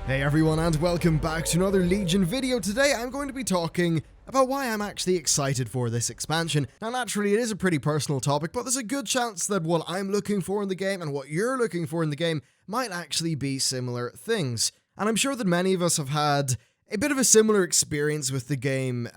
Hey everyone, and welcome back to another Legion video. Today I'm going to be talking about why I'm actually excited for this expansion. Now naturally it is a pretty personal topic, but there's a good chance that what I'm looking for in the game and what you're looking for in the game might actually be similar things. And I'm sure that many of us have had a bit of a similar experience with the game,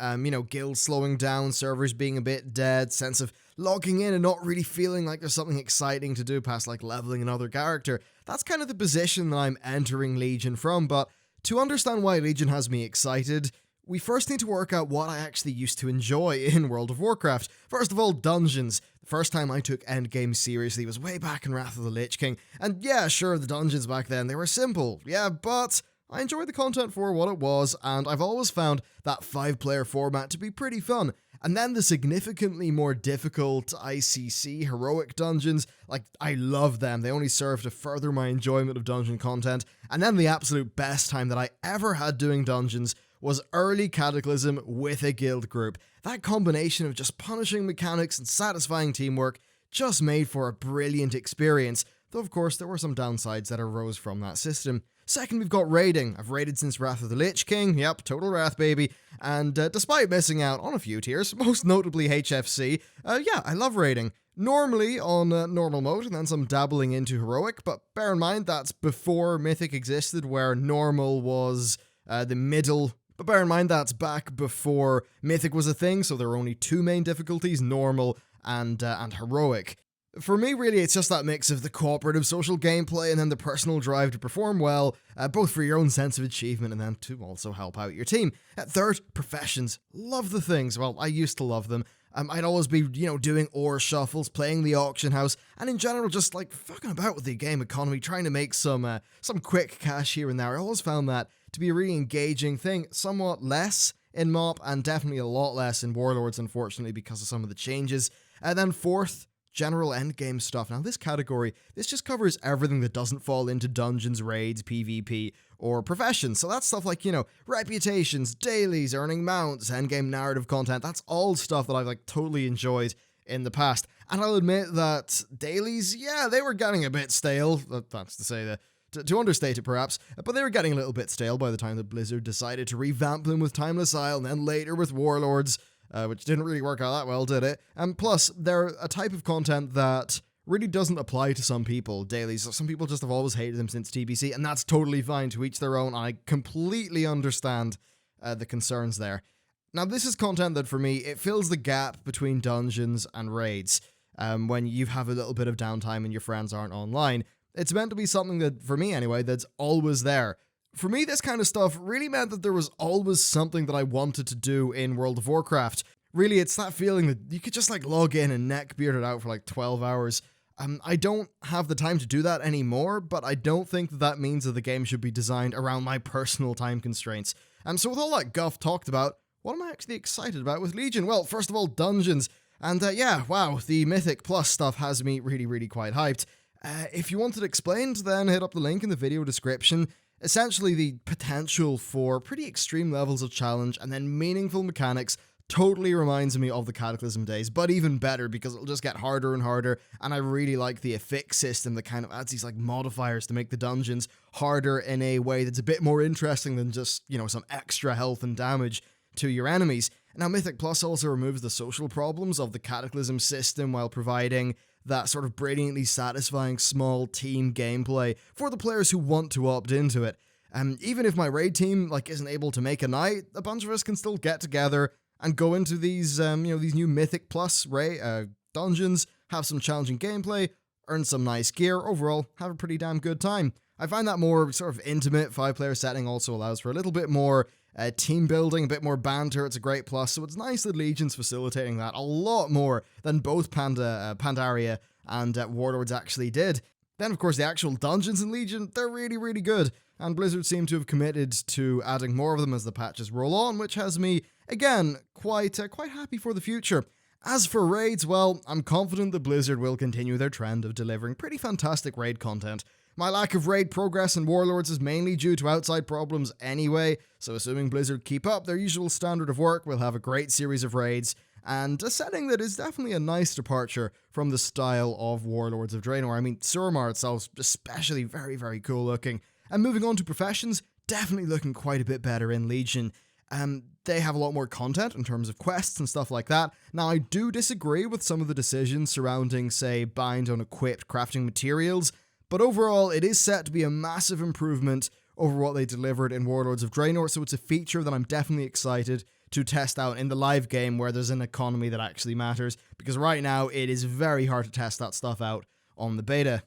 guilds slowing down, servers being a bit dead, sense of logging in and not really feeling like there's something exciting to do past like leveling another character. That's kind of the position that I'm entering Legion from, but to understand why Legion has me excited, we first need to work out what I actually used to enjoy in World of Warcraft. First of all, dungeons. The first time I took endgame seriously was way back in Wrath of the Lich King, and yeah, sure, the dungeons back then, they were simple, yeah, but I enjoyed the content for what it was, and I've always found that 5-player format to be pretty fun. And then the significantly more difficult ICC heroic dungeons, like, I love them. They only serve to further my enjoyment of dungeon content. And then the absolute best time that I ever had doing dungeons was early Cataclysm with a guild group. That combination of just punishing mechanics and satisfying teamwork just made for a brilliant experience, though of course there were some downsides that arose from that system. Second, we've got raiding. I've raided since Wrath of the Lich King, yep, total Wrath baby, and despite missing out on a few tiers, most notably HFC, yeah, I love raiding. Normally on normal mode, and then some dabbling into heroic, but bear in mind that's before Mythic existed, where normal was the middle. But bear in mind that's back before Mythic was a thing, so there were only two main difficulties, normal and heroic. For me, really, it's just that mix of the cooperative social gameplay and then the personal drive to perform well, both for your own sense of achievement and then to also help out your team. Third, professions. Love the things. Well, I used to love them. I'd always be, doing ore shuffles, playing the auction house, and in general, just like fucking about with the game economy, trying to make some quick cash here and there. I always found that to be a really engaging thing, somewhat less in MoP and definitely a lot less in Warlords, unfortunately, because of some of the changes. And then fourth, general endgame stuff. Now this category, this just covers everything that doesn't fall into dungeons, raids, PvP, or professions. So that's stuff like, reputations, dailies, earning mounts, endgame narrative content. That's all stuff that I've totally enjoyed in the past. And I'll admit that dailies, yeah, they were getting a bit stale. That's to say that, to understate it perhaps, but they were getting a little bit stale by the time that Blizzard decided to revamp them with Timeless Isle and then later with Warlords. Which didn't really work out that well, did it? And plus, they're a type of content that really doesn't apply to some people, dailies. Some people just have always hated them since TBC, and that's totally fine, to each their own. I completely understand the concerns there. Now, this is content that, for me, it fills the gap between dungeons and raids. When you have a little bit of downtime and your friends aren't online, it's meant to be something that, for me anyway, that's always there. For me, this kind of stuff really meant that there was always something that I wanted to do in World of Warcraft. Really, it's that feeling that you could just log in and neckbeard it out for 12 hours. I don't have the time to do that anymore, but I don't think that means that the game should be designed around my personal time constraints. So with all that guff talked about, what am I actually excited about with Legion? Well, first of all, dungeons. And yeah, wow, the Mythic Plus stuff has me really, really quite hyped. If you want it explained, then hit up the link in the video description. Essentially, the potential for pretty extreme levels of challenge and then meaningful mechanics totally reminds me of the Cataclysm days, but even better because it'll just get harder and harder, and I really like the affix system that kind of adds these modifiers to make the dungeons harder in a way that's a bit more interesting than just, some extra health and damage to your enemies. Now, Mythic Plus also removes the social problems of the Cataclysm system while providing that sort of brilliantly satisfying small team gameplay for the players who want to opt into it. Even if my raid team isn't able to make a night, a bunch of us can still get together and go into these these new Mythic Plus dungeons, have some challenging gameplay, earn some nice gear, overall have a pretty damn good time. I find that more sort of intimate 5-player setting also allows for a little bit more team building, a bit more banter. It's a great plus, so it's nice that Legion's facilitating that a lot more than both Pandaria and Warlords actually did. Then, of course, the actual dungeons in Legion, they're really, really good, and Blizzard seem to have committed to adding more of them as the patches roll on, which has me, again, quite happy for the future. As for raids, well, I'm confident that Blizzard will continue their trend of delivering pretty fantastic raid content. My lack of raid progress in Warlords is mainly due to outside problems anyway, so assuming Blizzard keep up their usual standard of work, we'll have a great series of raids, and a setting that is definitely a nice departure from the style of Warlords of Draenor. I mean, Suramar itself is especially very, very cool looking. And moving on to professions, definitely looking quite a bit better in Legion. They have a lot more content in terms of quests and stuff like that. Now, I do disagree with some of the decisions surrounding, say, bind on equipped crafting materials, but overall, it is set to be a massive improvement over what they delivered in Warlords of Draenor, so it's a feature that I'm definitely excited to test out in the live game where there's an economy that actually matters, because right now it is very hard to test that stuff out on the beta.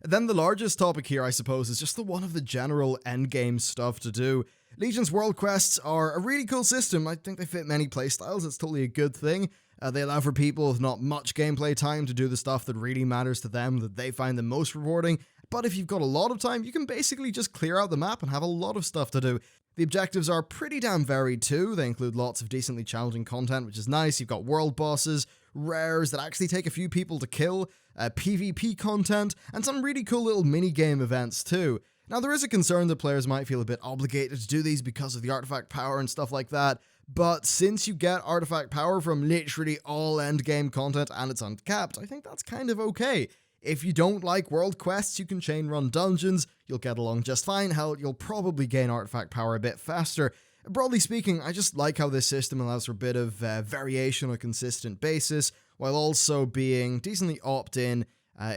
Then the largest topic here, I suppose, is just the one of the general endgame stuff to do. Legion's world quests are a really cool system. I think they fit many playstyles. It's totally a good thing. They allow for people with not much gameplay time to do the stuff that really matters to them, that they find the most rewarding. But if you've got a lot of time, you can basically just clear out the map and have a lot of stuff to do. The objectives are pretty damn varied too. They include lots of decently challenging content, which is nice. You've got world bosses, rares that actually take a few people to kill, PvP content, and some really cool little mini-game events too. Now, there is a concern that players might feel a bit obligated to do these because of the artifact power and stuff like that, but since you get artifact power from literally all endgame content and it's uncapped, I think that's kind of okay. If you don't like world quests, you can chain run dungeons, you'll get along just fine. Hell, you'll probably gain artifact power a bit faster. Broadly speaking, I just like how this system allows for a bit of variation on a consistent basis, while also being decently opt-in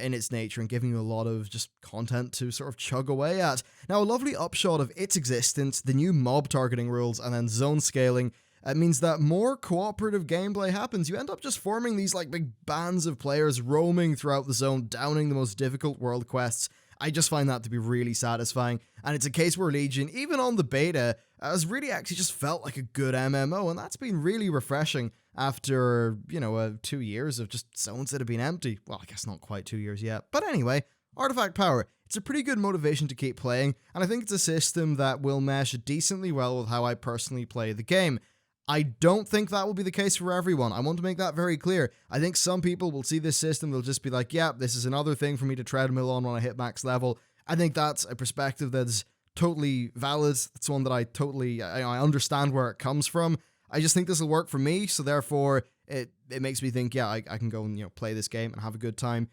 in its nature and giving you a lot of just content to sort of chug away at. Now, a lovely upshot of its existence, the new mob targeting rules and then zone scaling, means that more cooperative gameplay happens. You end up just forming these like big bands of players roaming throughout the zone, downing the most difficult world quests. I just find that to be really satisfying, and it's a case where Legion, even on the beta, has really actually just felt like a good MMO, and that's been really refreshing after, 2 years of just zones that have been empty. Well, I guess not quite 2 years yet, but anyway, artifact power. It's a pretty good motivation to keep playing, and I think it's a system that will mesh decently well with how I personally play the game. I don't think that will be the case for everyone. I want to make that very clear. I think some people will see this system, they'll just be like, yeah, this is another thing for me to treadmill on when I hit max level. I think that's a perspective that's totally valid. It's one that I understand where it comes from. I just think this will work for me, so therefore it makes me think, yeah, I can go and play this game and have a good time.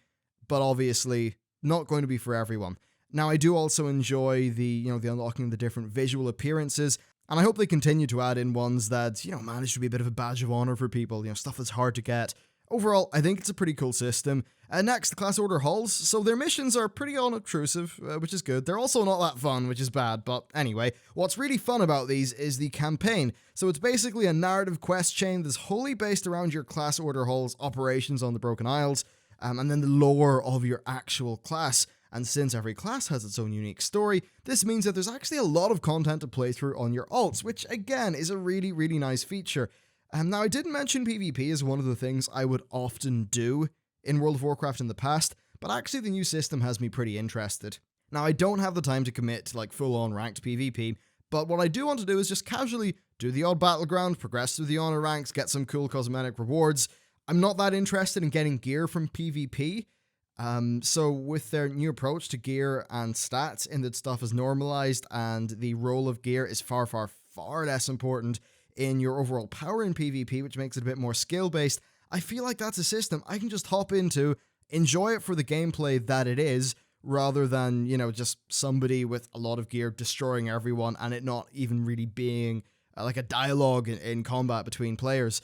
But obviously, not going to be for everyone. Now, I do also enjoy the unlocking the different visual appearances. And I hope they continue to add in ones that, manage to be a bit of a badge of honor for people, stuff that's hard to get. Overall, I think it's a pretty cool system. Next, the Class Order Halls. So their missions are pretty unobtrusive, which is good. They're also not that fun, which is bad. But anyway, what's really fun about these is the campaign. So it's basically a narrative quest chain that's wholly based around your Class Order Halls operations on the Broken Isles, and then the lore of your actual class. And since every class has its own unique story, this means that there's actually a lot of content to play through on your alts, which again is a really, really nice feature. Now, I didn't mention PvP as one of the things I would often do in World of Warcraft in the past, but actually the new system has me pretty interested. Now, I don't have the time to commit to full-on ranked PvP, but what I do want to do is just casually do the odd battleground, progress through the honor ranks, get some cool cosmetic rewards. I'm not that interested in getting gear from PvP. So with their new approach to gear and stats, in that stuff is normalized and the role of gear is far, far, far less important in your overall power in PvP, which makes it a bit more skill-based, I feel like that's a system I can just hop into, enjoy it for the gameplay that it is, rather than, just somebody with a lot of gear destroying everyone and it not even really being like a dialogue in combat between players.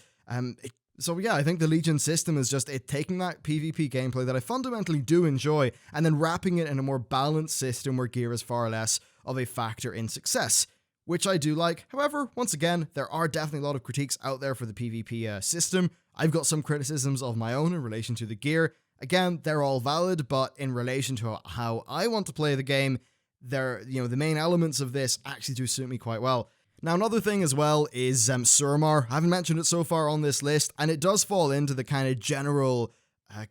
So yeah, I think the Legion system is just it taking that PvP gameplay that I fundamentally do enjoy and then wrapping it in a more balanced system where gear is far less of a factor in success, which I do like. However, once again, there are definitely a lot of critiques out there for the PvP system. I've got some criticisms of my own in relation to the gear. Again, they're all valid, but in relation to how I want to play the game, the main elements of this actually do suit me quite well. Now, another thing as well is Suramar. I haven't mentioned it so far on this list, and it does fall into the kind of general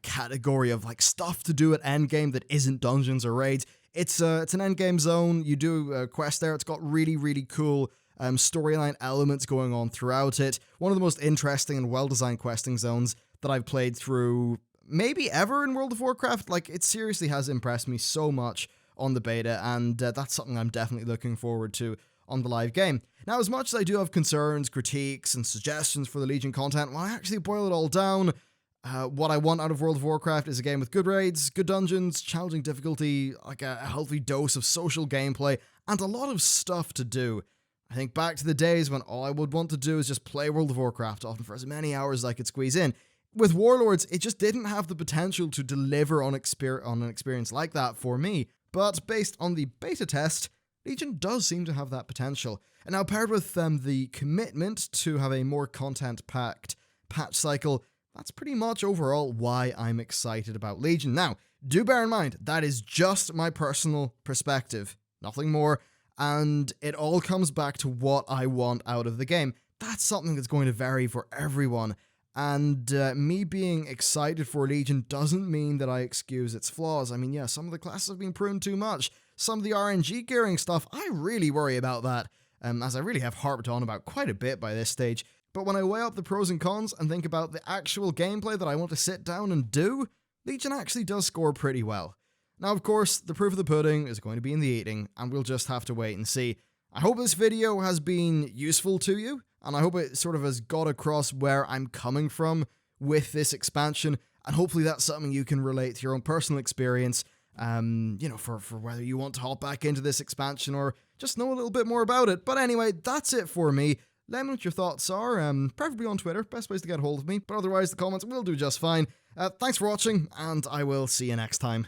category of stuff to do at endgame that isn't dungeons or raids. It's an endgame zone. You do a quest there. It's got really, really cool storyline elements going on throughout it. One of the most interesting and well-designed questing zones that I've played through maybe ever in World of Warcraft. It seriously has impressed me so much on the beta, and that's something I'm definitely looking forward to on the live game. Now, as much as I do have concerns, critiques, and suggestions for the Legion content, when I actually boil it all down, what I want out of World of Warcraft is a game with good raids, good dungeons, challenging difficulty, a healthy dose of social gameplay, and a lot of stuff to do. I think back to the days when all I would want to do is just play World of Warcraft, often for as many hours as I could squeeze in. With Warlords, it just didn't have the potential to deliver on an experience like that for me, but based on the beta test, Legion does seem to have that potential. And now paired with the commitment to have a more content-packed patch cycle, that's pretty much overall why I'm excited about Legion. Now, do bear in mind, that is just my personal perspective, nothing more, and it all comes back to what I want out of the game. That's something that's going to vary for everyone, and me being excited for Legion doesn't mean that I excuse its flaws. I mean, yeah, some of the classes have been pruned too much. Some of the RNG gearing stuff, I really worry about that, as I really have harped on about quite a bit by this stage. But when I weigh up the pros and cons and think about the actual gameplay that I want to sit down and do, Legion actually does score pretty well. Now, of course, the proof of the pudding is going to be in the eating, and we'll just have to wait and see. I hope this video has been useful to you, and I hope it sort of has got across where I'm coming from with this expansion, and hopefully that's something you can relate to your own personal experience, for whether you want to hop back into this expansion or just know a little bit more about it. But anyway, that's it for me. Let me know what your thoughts are, preferably on Twitter, best place to get a hold of me, but otherwise the comments will do just fine. Thanks for watching, and I will see you next time.